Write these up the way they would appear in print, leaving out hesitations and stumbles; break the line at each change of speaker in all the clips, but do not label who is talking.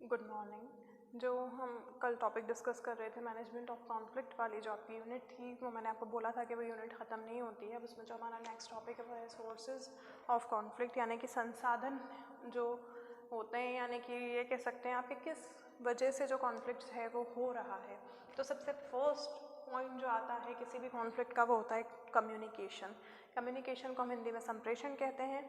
Good morning. जो हम कल टॉपिक डिस्कस कर रहे थे मैनेजमेंट ऑफ कॉन्फ्लिक्ट वाली जो आपकी यूनिट थी, वो मैंने आपको बोला था कि वो यूनिट ख़त्म नहीं होती है। अब उसमें जो हमारा नेक्स्ट टॉपिक है वो है सोर्सेज ऑफ कॉन्फ्लिक्ट, यानी कि संसाधन जो होते हैं, यानी कि ये कह सकते हैं आपके किस वजह से जो कॉन्फ्लिक्ट है वो हो रहा है। तो सबसे फर्स्ट पॉइंट जो आता है किसी भी कॉन्फ्लिक्ट का वो होता है कम्युनिकेशन। कम्युनिकेशन को हम हिंदी में संप्रेषण कहते हैं।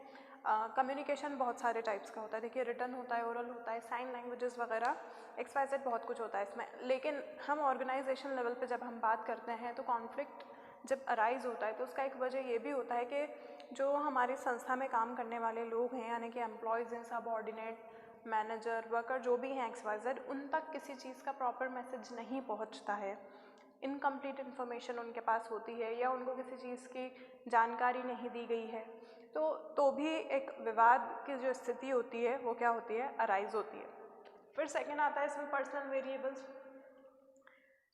कम्युनिकेशन बहुत सारे टाइप्स का होता है। देखिए, रिटन होता है, ओरल होता है, साइन लैंग्वेजेस वगैरह, XYZ बहुत कुछ होता है इसमें। लेकिन हम ऑर्गेनाइजेशन लेवल पे जब हम बात करते हैं तो कॉन्फ्लिक्ट जब अराइज होता है तो उसका एक वजह ये भी होता है कि जो हमारी संस्था में काम करने वाले लोग हैं, यानी कि एम्प्लॉयज़ हैं, सबऑर्डिनेट, मैनेजर, वर्कर जो भी हैं XYZ, उन तक किसी चीज़ का प्रॉपर मैसेज नहीं पहुँचता है। इनकम्प्लीट इन्फॉर्मेशन उनके पास होती है या उनको किसी चीज़ की जानकारी नहीं दी गई है, तो भी एक विवाद की जो स्थिति होती है वो क्या होती है, अराइज होती है। फिर सेकंड आता है इसमें पर्सनल वेरिएबल्स।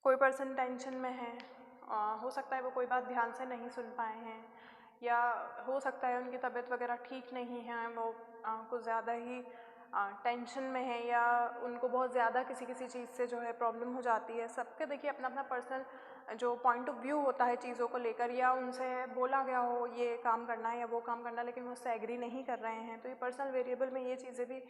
कोई पर्सन टेंशन में है, हो सकता है वो कोई बात ध्यान से नहीं सुन पाए हैं, या हो सकता है उनकी तबीयत वगैरह ठीक नहीं है, वो कुछ ज़्यादा ही टेंशन में है, या उनको बहुत ज़्यादा किसी चीज़ से जो है प्रॉब्लम हो जाती है। सबके देखिए अपना अपना पर्सनल जो पॉइंट ऑफ व्यू होता है चीज़ों को लेकर, या उनसे बोला गया हो ये काम करना है या वो काम करना, लेकिन वो उससे एग्री नहीं कर रहे हैं, तो ये पर्सनल वेरिएबल में ये चीज़ें भी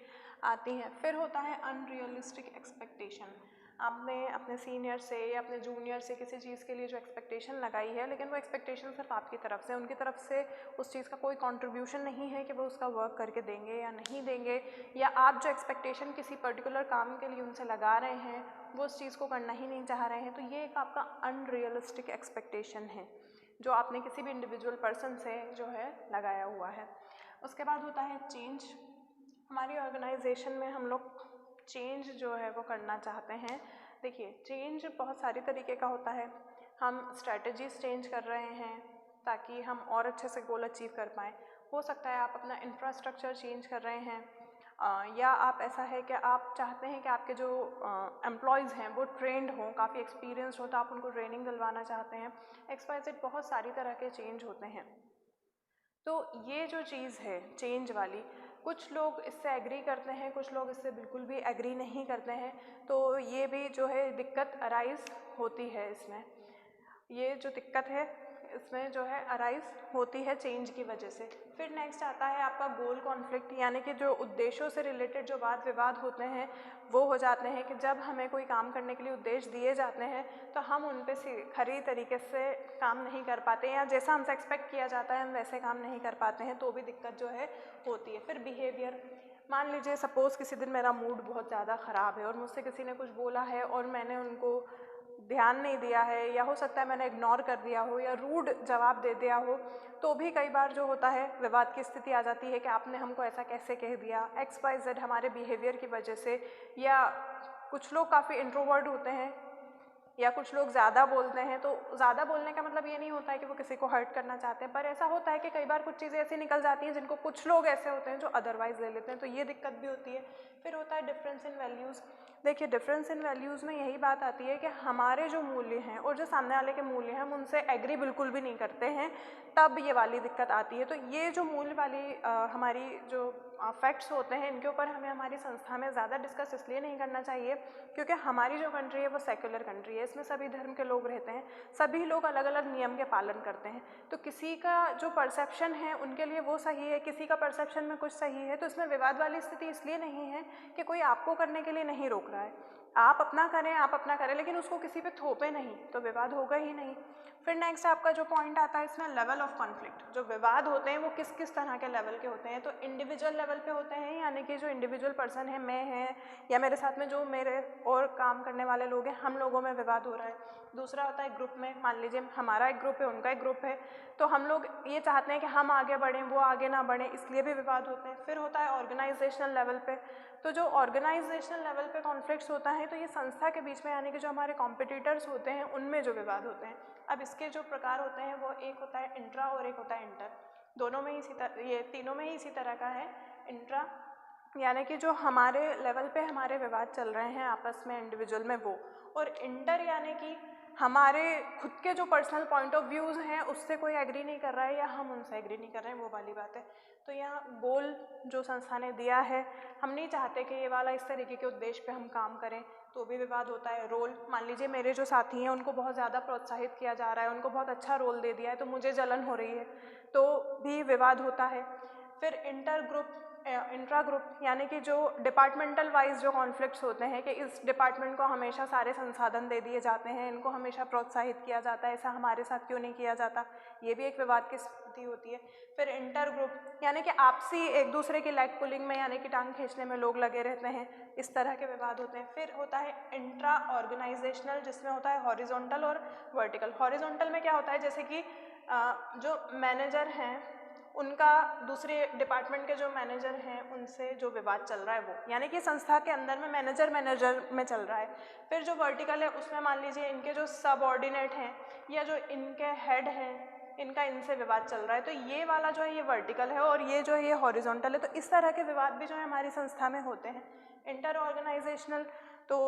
आती हैं। फिर होता है अनरियलिस्टिक एक्सपेक्टेशन। आपने अपने सीनियर से या अपने जूनियर से किसी चीज़ के लिए जो एक्सपेक्टेशन लगाई है, लेकिन वो एक्सपेक्टेशन सिर्फ आपकी तरफ से, उनकी तरफ से उस चीज़ का कोई कंट्रीब्यूशन नहीं है कि वो उसका वर्क करके देंगे या नहीं देंगे, या आप जो एक्सपेक्टेशन किसी पर्टिकुलर काम के लिए उनसे लगा रहे हैं वो उस चीज़ को करना ही नहीं चाह रहे हैं। तो ये एक आपका अनरियलिस्टिक एक्सपेक्टेशन है जो आपने किसी भी इंडिविजुअल पर्सन से जो है लगाया हुआ है। उसके बाद होता है चेंज। हमारी ऑर्गेनाइजेशन में हम लोग चेंज जो है वो करना चाहते हैं। देखिए, चेंज बहुत सारी तरीके का होता है। हम स्ट्रैटेजीज चेंज कर रहे हैं ताकि हम और अच्छे से गोल अचीव कर पाएँ। हो सकता है आप अपना इंफ्रास्ट्रक्चर चेंज कर रहे हैं, या आप ऐसा है कि आप चाहते हैं कि आपके जो एम्प्लॉयज़ हैं वो ट्रेंड हों, काफ़ी एक्सपीरियंस्ड हो, तो आप उनको ट्रेनिंग दिलवाना चाहते हैं। XYZ बहुत सारी तरह के चेंज होते हैं। तो ये जो चीज़ है चेंज वाली, कुछ लोग इससे एग्री करते हैं, कुछ लोग इससे बिल्कुल भी एग्री नहीं करते हैं, तो ये भी जो है दिक्कत अराइज होती है इसमें। ये जो दिक्कत है इसमें जो है अराइज होती है चेंज की वजह से। फिर नेक्स्ट आता है आपका गोल कॉन्फ्लिक्ट, यानी कि जो उद्देश्यों से रिलेटेड जो वाद विवाद होते हैं वो हो जाते हैं कि जब हमें कोई काम करने के लिए उद्देश्य दिए जाते हैं तो हम उन पे खरी तरीके से काम नहीं कर पाते, या जैसा हमसे एक्सपेक्ट किया जाता है हम वैसे काम नहीं कर पाते हैं, तो भी दिक्कत जो है होती है। फिर बिहेवियर। मान लीजिए सपोज़ किसी दिन मेरा मूड बहुत ज़्यादा ख़राब है और मुझसे किसी ने कुछ बोला है और मैंने उनको ध्यान नहीं दिया है, या हो सकता है मैंने इग्नोर कर दिया हो या रूड जवाब दे दिया हो, तो भी कई बार जो होता है विवाद की स्थिति आ जाती है कि आपने हमको ऐसा कैसे कह दिया, XYZ हमारे बिहेवियर की वजह से। या कुछ लोग काफ़ी इंट्रोवर्ट होते हैं या कुछ लोग ज़्यादा बोलते हैं, तो ज़्यादा बोलने का मतलब ये नहीं होता है कि वो किसी को हर्ट करना चाहते हैं, पर ऐसा होता है कि कई बार कुछ चीज़ें ऐसी निकल जाती हैं जिनको कुछ लोग ऐसे होते हैं जो अदरवाइज़ ले लेते हैं, तो ये दिक्कत भी होती है। फिर होता है डिफरेंस इन वैल्यूज़। देखिए, डिफरेंस इन वैल्यूज़ में यही बात आती है कि हमारे जो मूल्य हैं और जो सामने वाले के मूल्य हैं हम उनसे एग्री बिल्कुल भी नहीं करते हैं, तब ये वाली दिक्कत आती है। तो ये जो मूल्य वाली हमारी जो फैक्ट्स होते हैं, इनके ऊपर हमें हमारी संस्था में ज़्यादा डिस्कस इसलिए नहीं करना चाहिए क्योंकि हमारी जो कंट्री है वो सेक्युलर कंट्री है, इसमें सभी धर्म के लोग रहते हैं, सभी लोग अलग अलग नियम के पालन करते हैं। तो किसी का जो परसेप्शन है उनके लिए वो सही है, किसी का परसेप्शन में कुछ सही है, तो इसमें विवाद वाली स्थिति इसलिए नहीं है कि कोई आपको करने के लिए नहीं रोक रहा है। आप अपना करें, लेकिन उसको किसी पे थोपे नहीं, तो विवाद होगा ही नहीं। फिर नेक्स्ट आपका जो पॉइंट आता है इसमें लेवल ऑफ कॉन्फ्लिक्ट। जो विवाद होते हैं वो किस किस तरह के लेवल के होते हैं, तो इंडिविजुअल लेवल पे होते हैं, यानी कि जो इंडिविजुअल पर्सन है, मैं है या मेरे साथ में जो मेरे और काम करने वाले लोग हैं, हम लोगों में विवाद हो रहा है। दूसरा होता है ग्रुप में, मान लीजिए हमारा एक ग्रुप है, उनका एक ग्रुप है, तो हम लोग ये चाहते हैं कि हम आगे बढ़ें, वो आगे ना बढ़ें, इसलिए भी विवाद होते हैं। फिर होता है ऑर्गेनाइजेशनल लेवल पे। तो जो ऑर्गेनाइजेशनल लेवल पे कॉन्फ्लिक्ट्स होता है तो ये संस्था के बीच में, यानी कि जो हमारे कॉम्पिटिटर्स होते हैं उनमें जो विवाद होते हैं। अब इसके जो प्रकार होते हैं वो एक होता है इंट्रा और एक होता है इंटर। दोनों में ही ये तीनों में ही इसी तरह का है। इंट्रा यानी कि जो हमारे लेवल पे हमारे विवाद चल रहे हैं आपस में इंडिविजुअल में वो, और इंटर यानी कि हमारे खुद के जो पर्सनल पॉइंट ऑफ व्यूज़ हैं उससे कोई एग्री नहीं कर रहा है या हम उनसे एग्री नहीं कर रहे हैं, वो वाली बात है। तो यहाँ गोल जो संस्था ने दिया है, हम नहीं चाहते कि ये वाला इस तरीके के उद्देश्य पे हम काम करें, तो भी विवाद होता है। रोल, मान लीजिए मेरे जो साथी हैं उनको बहुत ज़्यादा प्रोत्साहित किया जा रहा है, उनको बहुत अच्छा रोल दे दिया है, तो मुझे जलन हो रही है, तो भी विवाद होता है। फिर इंट्रा ग्रुप यानी कि जो डिपार्टमेंटल वाइज जो कॉन्फ्लिक्ट्स होते हैं कि इस डिपार्टमेंट को हमेशा सारे संसाधन दे दिए जाते हैं, इनको हमेशा प्रोत्साहित किया जाता है, ऐसा हमारे साथ क्यों नहीं किया जाता, ये भी एक विवाद की स्थिति होती है। फिर इंटर ग्रुप यानी कि आपसी एक दूसरे की लेग पुलिंग में यानी कि टांग खींचने में लोग लगे रहते हैं, इस तरह के विवाद होते हैं। फिर होता है इंट्रा ऑर्गेनाइजेशनल, जिसमें होता है हॉरिजॉन्टल और वर्टिकल। हॉरिजॉन्टल में क्या होता है, जैसे कि जो मैनेजर हैं उनका दूसरे डिपार्टमेंट के जो मैनेजर हैं उनसे जो विवाद चल रहा है वो, यानी कि संस्था के अंदर में मैनेजर में चल रहा है। फिर जो वर्टिकल है उसमें मान लीजिए इनके जो सबऑर्डिनेट हैं या जो इनके हेड हैं, इनका इनसे विवाद चल रहा है, तो ये वाला जो है ये वर्टिकल है और ये जो है ये हॉरिजॉन्टल है। तो इस तरह के विवाद भी जो है हमारी संस्था में होते हैं। इंटर ऑर्गेनाइजेशनल तो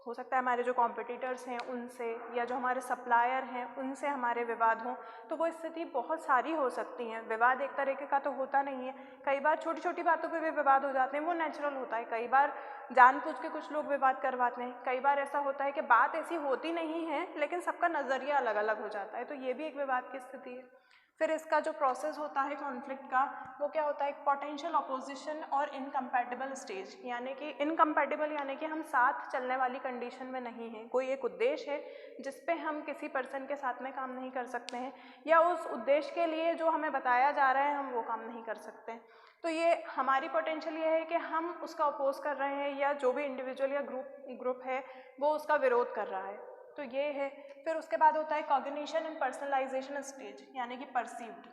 हो सकता है हमारे जो कॉम्पिटिटर्स हैं उनसे या जो हमारे सप्लायर हैं उनसे हमारे विवाद हों, तो वो स्थिति बहुत सारी हो सकती हैं। विवाद एक तरीके का तो होता नहीं है, कई बार छोटी छोटी बातों पे भी विवाद हो जाते हैं, वो नेचुरल होता है। कई बार जानबूझ के कुछ लोग विवाद करवाते हैं, कई बार ऐसा होता है कि बात ऐसी होती नहीं है लेकिन सबका नज़रिया अलग अलग हो जाता है, तो ये भी एक विवाद की स्थिति है। फिर इसका जो प्रोसेस होता है कॉन्फ्लिक्ट का, वो क्या होता है, पोटेंशियल अपोजिशन और इनकम्पैटिबल स्टेज, यानी कि इनकम्पैटिबल यानी कि हम साथ चलने वाली कंडीशन में नहीं हैं। कोई एक उद्देश्य है जिस पे हम किसी पर्सन के साथ में काम नहीं कर सकते हैं, या उस उद्देश्य के लिए जो हमें बताया जा रहा है हम वो काम नहीं कर सकते हैं। तो ये हमारी पोटेंशियल ये है कि हम उसका अपोज कर रहे हैं, या जो भी इंडिविजुअल या ग्रुप है वो उसका विरोध कर रहा है, तो ये है। फिर उसके बाद होता है कॉग्निशन एंड पर्सनलाइजेशन स्टेज, यानी कि परसीव्ड,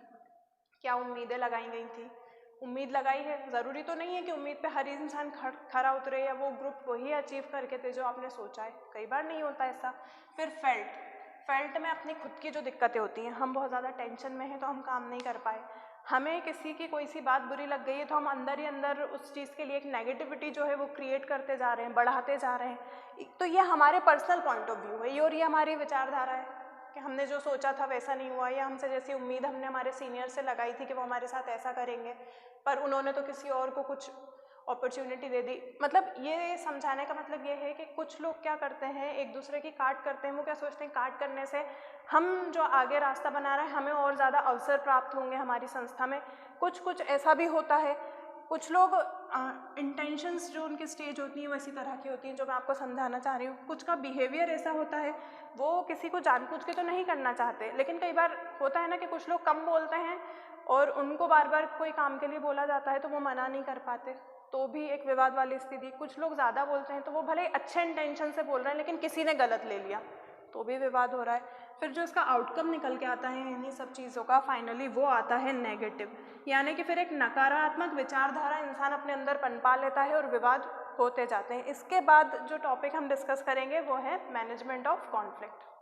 क्या उम्मीदें लगाई गई थी, उम्मीद लगाई है, ज़रूरी तो नहीं है कि उम्मीद पे हर इंसान खरा उतरे या वो ग्रुप वही अचीव करके थे जो आपने सोचा है, कई बार नहीं होता ऐसा। फिर फेल्ट में अपनी खुद की जो दिक्कतें होती हैं, हम बहुत ज़्यादा टेंशन में हैं तो हम काम नहीं कर पाए, हमें किसी की कोई सी बात बुरी लग गई है तो हम अंदर ही अंदर उस चीज़ के लिए एक नेगेटिविटी जो है वो क्रिएट करते जा रहे हैं, बढ़ाते जा रहे हैं। तो ये हमारे पर्सनल पॉइंट ऑफ व्यू है, और ये हमारी विचारधारा है कि हमने जो सोचा था वैसा नहीं हुआ, या हमसे जैसी उम्मीद हमने हमारे सीनियर से लगाई थी कि वो हमारे साथ ऐसा करेंगे, पर उन्होंने तो किसी और को कुछ अपॉर्चुनिटी दे दी। मतलब ये समझाने का मतलब ये है कि कुछ लोग क्या करते हैं, एक दूसरे की काट करते हैं। वो क्या सोचते हैं, काट करने से हम जो आगे रास्ता बना रहे हैं हमें और ज़्यादा अवसर प्राप्त होंगे हमारी संस्था में। कुछ ऐसा भी होता है। कुछ लोग इंटेंशंस जो उनकी स्टेज होती हैं वैसी तरह की होती हैं, जो मैं आपको समझाना चाह रही हूँ। कुछ का बिहेवियर ऐसा होता है, वो किसी को जानबूझ के तो नहीं करना चाहते, लेकिन कई बार होता है ना कि कुछ लोग कम बोलते हैं और उनको बार बार कोई काम के लिए बोला जाता है तो वो मना नहीं कर पाते, तो भी एक विवाद वाली स्थिति। कुछ लोग ज़्यादा बोलते हैं तो वो भले अच्छे इंटेंशन से बोल रहे हैं लेकिन किसी ने गलत ले लिया, तो भी विवाद हो रहा है। फिर जो इसका आउटकम निकल के आता है इन्हीं सब चीज़ों का, फाइनली वो आता है नेगेटिव, यानी कि फिर एक नकारात्मक विचारधारा इंसान अपने अंदर पनपा लेता है और विवाद होते जाते हैं। इसके बाद जो टॉपिक हम डिस्कस करेंगे वो है मैनेजमेंट ऑफ कॉन्फ्लिक्ट।